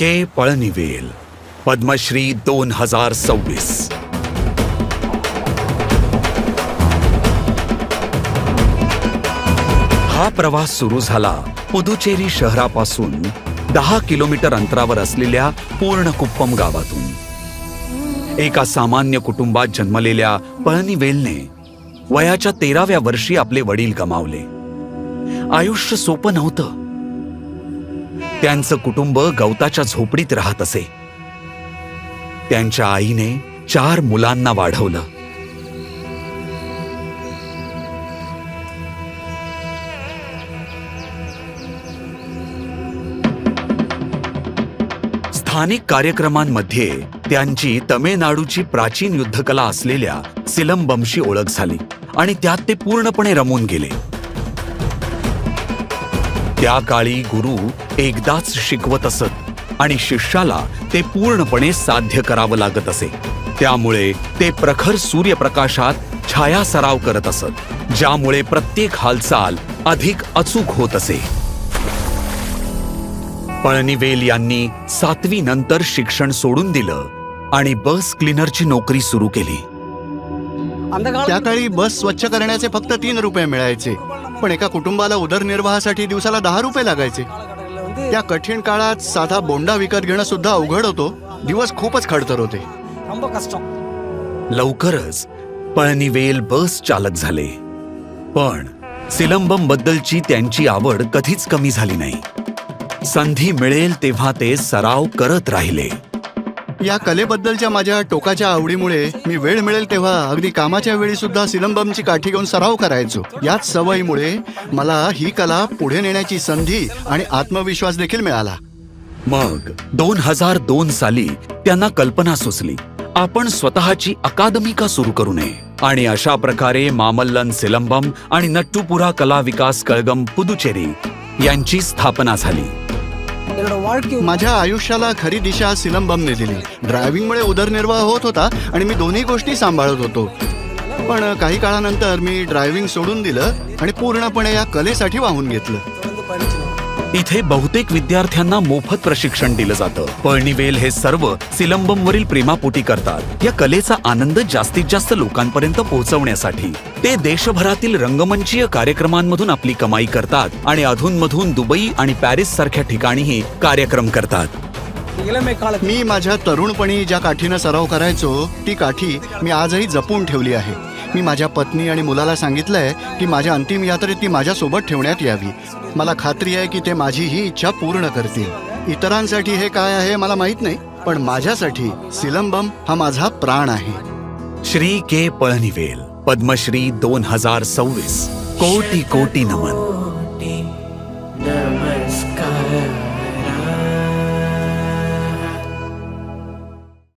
के पळणीवेल पद्मश्री 2026. हा प्रवास सुरू झाला पुदुचेरी शहरापासून 10 किलोमीटर अंतरावर असलेल्या पूर्णकुप्पम गावातून. एका सामान्य कुटुंबात जन्मलेल्या पळणीवेलने वयाच्या 13व्या वर्षी आपले वडील गमावले. आयुष्य सोपं नव्हतं. त्यांचं कुटुंब गवताच्या झोपडीत राहत असे. त्यांच्या आईने 4 मुलांना वाढवलं. स्थानिक कार्यक्रमांमध्ये त्यांची तमिळनाडूची प्राचीन युद्धकला असलेल्या सिलंबमशी ओळख झाली आणि त्यात ते पूर्णपणे रमून गेले. त्या काळी गुरु एकदाच शिकवत असत आणि शिष्याला ते पूर्णपणे साध्य करावं लागत असे. त्यामुळे ते प्रखर सूर्यप्रकाशात छाया सराव करत असत, ज्यामुळे प्रत्येक हालचाल अधिक अचूक होत असे. पळणीवेल यांनी 7वी नंतर शिक्षण सोडून दिलं आणि बस क्लीनरची नोकरी सुरू केली. त्या काळी बस स्वच्छ करण्याचे फक्त 3 रुपये मिळायचे, पण एका कुटुंबाला उदरनिर्वाहासाठी दिवसाला 10 रुपये लागायचे. त्या कठीण काळात साधा बोंडा विकत घेणं सुद्धा अवघड होतो. दिवस खूपच खडतर होते. लवकरच पळणीवेल बस चालक झाले, पण सिलंबम बद्दलची त्यांची आवड कधीच कमी झाली नाही. संधी मिळेल तेव्हा ते सराव करत राहिले. या कलेबद्दलच्या माझ्या टोकाच्या आवडीमुळे मी वेळ मिळेल तेव्हा अगदी कामाच्या वेळी सुद्धा सिलंबमची काठी घेऊन सराव करायचो. याच सवयीमुळे मला ही कला पुढे नेण्याची संधी आणि आत्मविश्वास देखील मिळाला. मग 2002 साली त्यांना कल्पना सुचली, आपण स्वतःची अकादमी का सुरू करू नये. आणि अशा प्रकारे मामल्लन सिलंबम आणि नट्टूपुरा कला विकास कळगम पुदुचेरी यांची स्थापना झाली. माझ्या आयुष्याला खरी दिशा सिलंबमने दिली. ड्रायव्हिंगमुळे उदरनिर्वाह होत होता आणि मी दोन्ही गोष्टी सांभाळत होतो. पण काही काळानंतर मी ड्रायव्हिंग सोडून दिलं आणि पूर्णपणे या कलेसाठी वाहून घेतलं. इथे बहुतेक विद्यार्थ्यांना मोफत प्रशिक्षण दिलं जातं. पळणीवेल हे सर्व सिलंबमवरील प्रेमापोटी करतात. या कलेचा आनंद जास्तीत जास्त लोकांपर्यंत पोहोचवण्यासाठी ते देशभरातील रंगमंचीय कार्यक्रमांमधून आपली कमाई करतात आणि अधूनमधून दुबई आणि पॅरिस सारख्या ठिकाणीही कार्यक्रम करतात. मी माझ्या तरुणपणी ज्या काठीनं सराव करायचो ती काठी मी आजही जपून ठेवली आहे. मी माझ्या पत्नी आणि मुलाला सांगितलंय की माझ्या अंतिम यात्रेत ती माझ्यासोबत ठेवण्यात यावी. मला खात्री आहे की ते माझी ही इच्छा पूर्ण करतील. इतरांसाठी हे काय आहे मला माहित नाही, पण माझ्यासाठी सिलंबम हा माझा प्राण आहे. श्री के पळणीवेल पद्मश्री 2026. कोटी कोटी नमन.